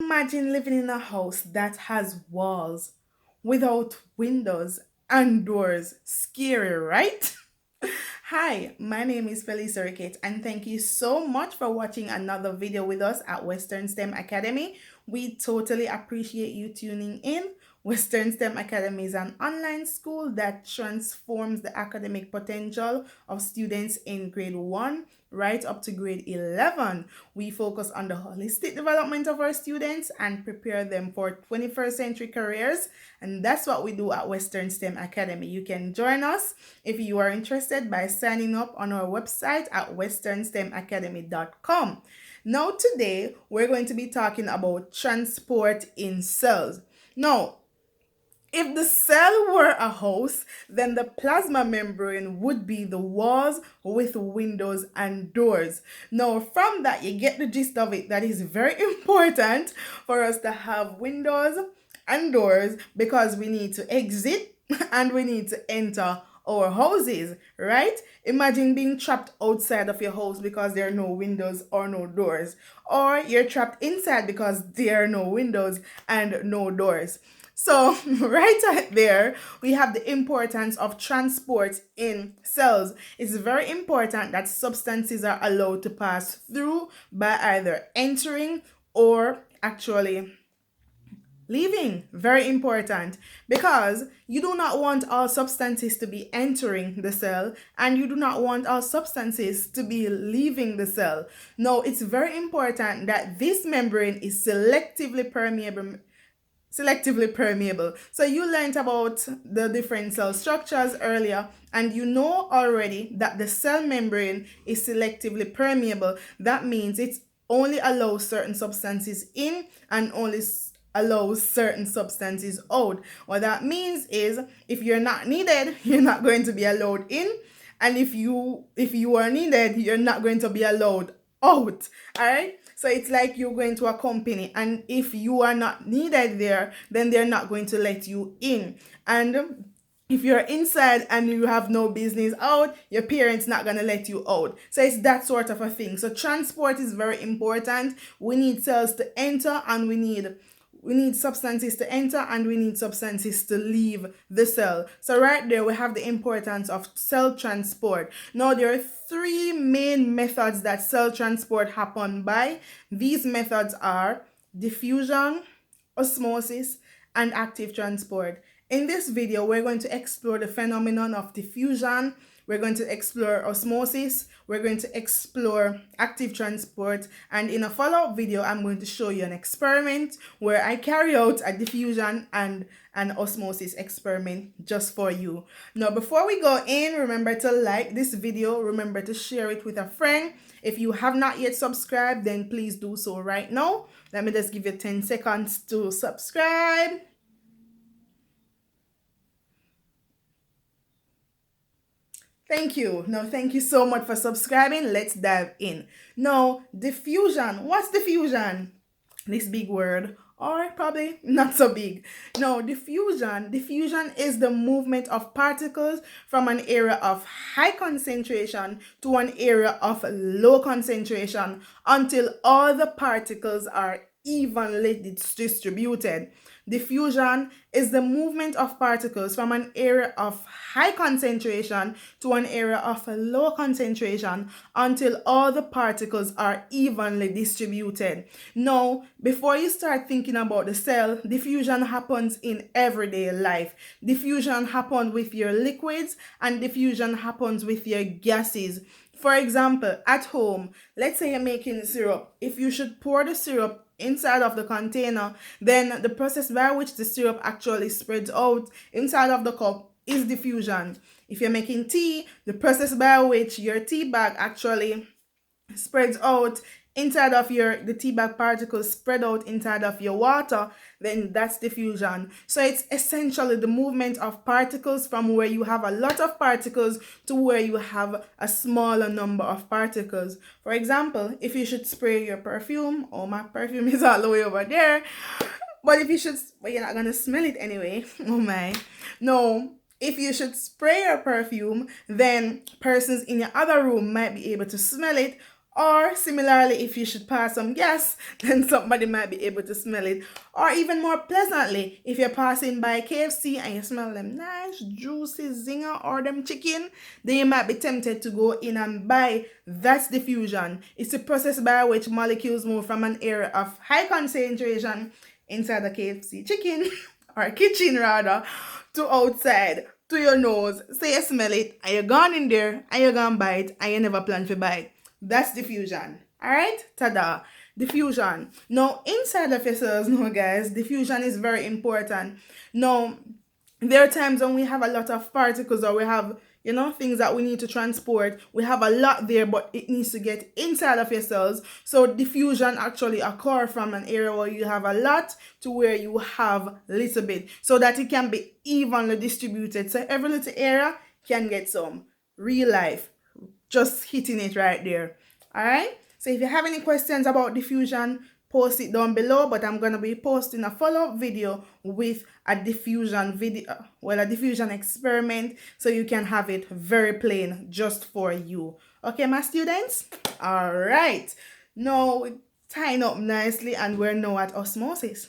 Imagine living in a house that has walls without windows and doors. Scary, right? Hi, my name is Felicia Rickett, and thank you so much for watching another video with us at Western STEM Academy. We totally appreciate you tuning in. Western STEM Academy is an online school that transforms the academic potential of students in grade 1 right up to grade 11. We focus on the holistic development of our students and prepare them for 21st century careers. And that's what we do at Western STEM Academy. You can join us if you are interested by signing up on our website at westernSTEMacademy.com. Now, today we're going to be talking about transport in cells. Now, if the cell were a house, then the plasma membrane would be the walls with windows and doors. Now, from that, you get the gist of it. That is very important for us to have windows and doors because we need to exit and we need to enter our houses, right? Imagine being trapped outside of your house because there are no windows or no doors, or you're trapped inside because there are no windows and no doors. So right there, we have the importance of transport in cells. It's very important that substances are allowed to pass through by either entering or actually leaving. Very important, because you do not want all substances to be entering the cell and you do not want all substances to be leaving the cell. No, it's very important that this membrane is selectively permeable. So you learned about the different cell structures earlier, and you know already that the cell membrane is selectively permeable. That means it only allows certain substances in and only allows certain substances out. What that means is if you're not needed, you're not going to be allowed in, and if you are needed, you're not going to be allowed out. All right, so it's like you're going to a company, and if you are not needed there, then they're not going to let you in. And if you're inside and you have no business out, your parents not gonna let you out. So it's that sort of a thing. So transport is very important. We need cells to enter, and we need substances to enter, and we need substances to leave the cell. So right there we have the importance of cell transport. Now there are three main methods that cell transport happen by. These methods are diffusion, osmosis, and active transport. In this video, we're going to explore the phenomenon of diffusion, we're going to explore osmosis, we're going to explore active transport, and in a follow-up video, I'm going to show you an experiment where I carry out a diffusion and an osmosis experiment just for you. Now, before we go in, remember to like this video, remember to share it with a friend. If you have not yet subscribed, then please do so right now. Let me just give you 10 seconds to subscribe. Thank you. No, thank you so much for subscribing. Let's dive in. Now, diffusion. What's diffusion? This big word, or probably not so big. No, diffusion is the movement of particles from an area of high concentration to an area of low concentration until all the particles are evenly distributed. Diffusion is the movement of particles from an area of high concentration to an area of low concentration until all the particles are evenly distributed. Now, before you start thinking about the cell, diffusion happens in everyday life. Diffusion happens with your liquids, and diffusion happens with your gases. For example, at home, let's say you're making syrup. If you should pour the syrup inside of the container, then the process by which the syrup actually spreads out inside of the cup is diffusion. If you're making tea, the process by which your tea bag actually spreads out inside of the tea bag particles spread out inside of your water, then that's diffusion. So it's essentially the movement of particles from where you have a lot of particles to where you have a smaller number of particles. For example, if you should spray your perfume, oh, my perfume is all the way over there, but you're not gonna smell it anyway. Oh my. No, if you should spray your perfume, then persons in your other room might be able to smell it, Or similarly, if you should pass some gas, then somebody might be able to smell it. Or even more pleasantly, if you're passing by KFC and you smell them nice, juicy zinger or them chicken, then you might be tempted to go in and buy. That's diffusion. It's the process by which molecules move from an area of high concentration inside the KFC chicken, or kitchen rather, to outside, to your nose. So you smell it, and you're gone in there, and you're gonna buy it, and you never plan to buy it. That's diffusion. Alright? Tada. Diffusion. Now, inside of your cells, no guys, diffusion is very important. Now, there are times when we have a lot of particles, or we have, things that we need to transport. We have a lot there, but it needs to get inside of your cells. So diffusion actually occurs from an area where you have a lot to where you have little bit, so that it can be evenly distributed. So every little area can get some. Real life. Just hitting it right there. All right. So if you have any questions about diffusion, post it down below, but I'm going to be posting a follow-up video with a diffusion video, a diffusion experiment, so you can have it very plain just for you. Okay, my students? All right. Now, tying up nicely, and we're now at osmosis.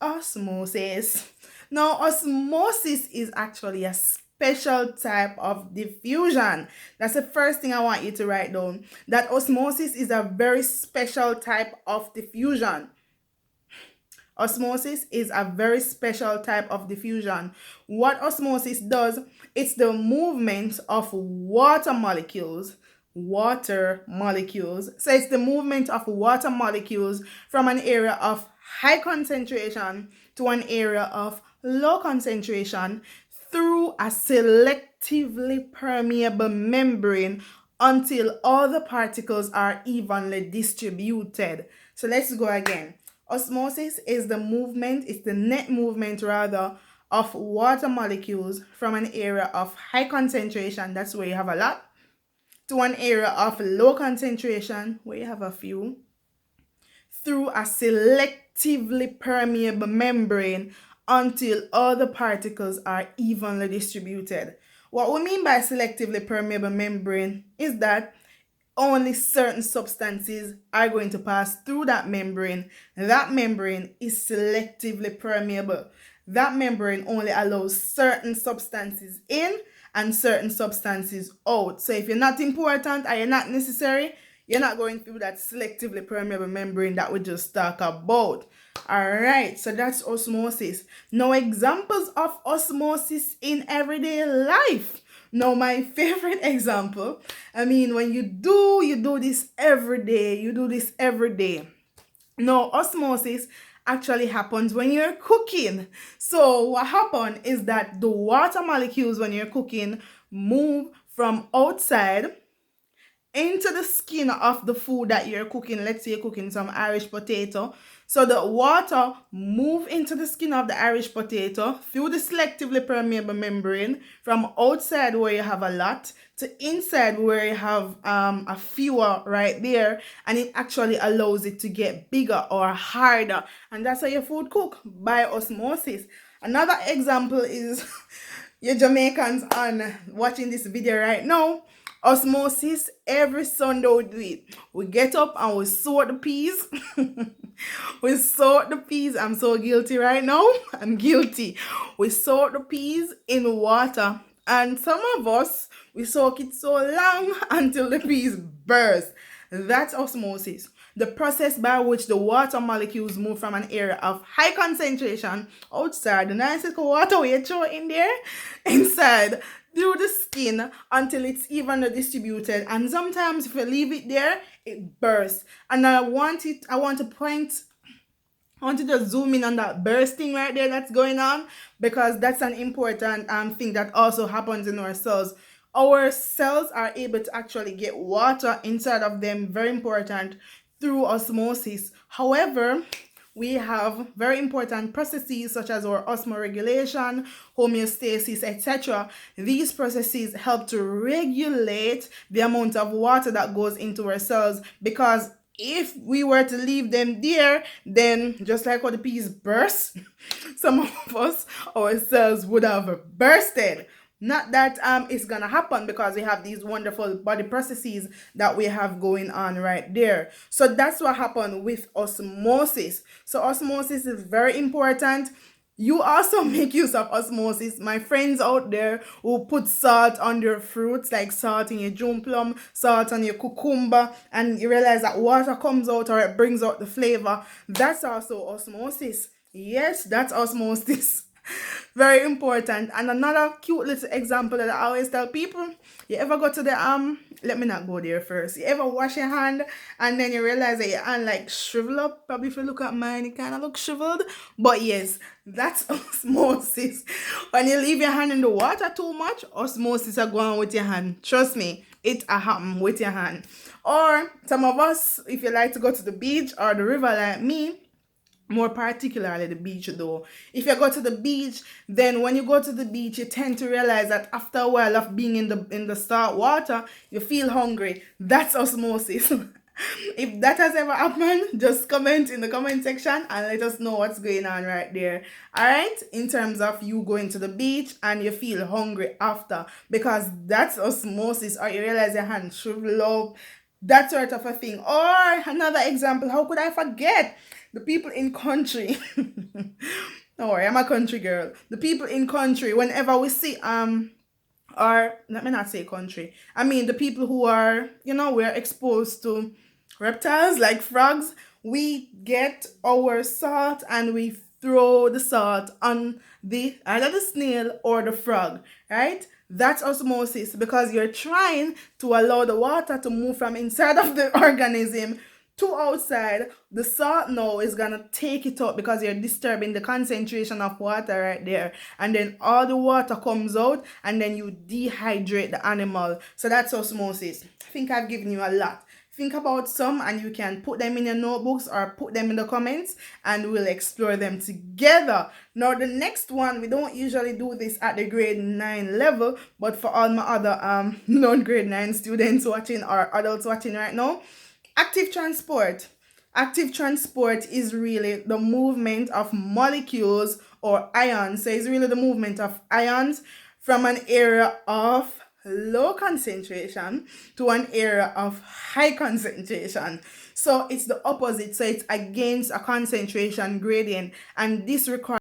Osmosis. Now, osmosis is actually a special type of diffusion. That's the first thing I want you to write down. That osmosis is a very special type of diffusion. Osmosis is a very special type of diffusion. What osmosis does, it's the movement of water molecules. So it's the movement of water molecules from an area of high concentration to an area of low concentration through a selectively permeable membrane until all the particles are evenly distributed. So let's go again. Osmosis is the movement, it's the net movement rather, of water molecules from an area of high concentration, that's where you have a lot, to an area of low concentration, where you have a few, through a selectively permeable membrane until all the particles are evenly distributed. What we mean by selectively permeable membrane is that only certain substances are going to pass through that membrane. That membrane is selectively permeable. That membrane only allows certain substances in and certain substances out. So if you're not important or you're not necessary, you're not going through that selectively permeable membrane that we just talked about. Alright, so that's osmosis. Now, examples of osmosis in everyday life. Now, my favorite example, when you do this every day. Now, osmosis actually happens when you're cooking. So what happens is that the water molecules when you're cooking move from outside into the skin of the food that you're cooking. Let's say you're cooking some Irish potato. So the water move into the skin of the Irish potato through the selectively permeable membrane from outside where you have a lot to inside where you have a fewer right there, and it actually allows it to get bigger or harder, and that's how your food cook, by osmosis. Another example is your Jamaicans on watching this video right now. Osmosis, every Sunday we do it. We get up and we sort the peas. We sort the peas. I'm so guilty right now. I'm guilty. We sort the peas in water. And some of us, we soak it so long until the peas burst. That's osmosis. The process by which the water molecules move from an area of high concentration outside, the nice little water we throw in there, inside, through the skin until it's evenly distributed. And sometimes if you leave it there, it bursts. And I want to just zoom in on that bursting right there that's going on, because that's an important thing that also happens in our cells. Our cells are able to actually get water inside of them, very important, through osmosis. However, we have very important processes such as our osmoregulation, homeostasis, etc. These processes help to regulate the amount of water that goes into our cells, because if we were to leave them there, then just like how the peas burst, some of us, our cells would have bursted. Not that it's gonna happen, because we have these wonderful body processes that we have going on right there. So that's what happened with osmosis. So osmosis is very important. You also make use of osmosis. My friends out there who put salt on their fruits, like salt in your June plum, salt on your cucumber, and you realize that water comes out or it brings out the flavor. That's also osmosis. Yes, that's osmosis. Very important. And another cute little example that I always tell people, you ever go to the let me not go there first. You ever wash your hand and then you realize that your hand like shrivel up? Probably if you look at mine, it kind of looks shriveled. But yes, that's osmosis. When you leave your hand in the water too much, osmosis are going with your hand. Trust me, it a happen with your hand. Or some of us, if you like to go to the beach or the river like me, more particularly the beach though, if you go to the beach, then when you go to the beach, you tend to realize that after a while of being in the salt water, you feel hungry. That's osmosis. If that has ever happened, just comment in the comment section and let us know what's going on right there. All right, in terms of you going to the beach and you feel hungry after, because that's osmosis, or you realize your hand shrivel up, that sort of a thing. Or another example, how could I forget? The people in country. Don't worry, I'm a country girl. The people in country, whenever we see or let me not say country, I mean the people who are, we're exposed to reptiles like frogs, we get our salt and we throw the salt on the either the snail or the frog, right? That's osmosis, because you're trying to allow the water to move from inside of the organism to outside. The salt now is gonna take it out because you're disturbing the concentration of water right there, and then all the water comes out and then you dehydrate the animal. So that's osmosis. I think I've given you a lot. Think about some and you can put them in your notebooks or put them in the comments and we'll explore them together. Now the next one, we don't usually do this at the grade 9 level, but for all my other non-grade 9 students watching or adults watching right now, active transport. Active transport is really the movement of molecules or ions. So it's really the movement of ions from an area of low concentration to an area of high concentration. So it's the opposite. So it's against a concentration gradient, and this requires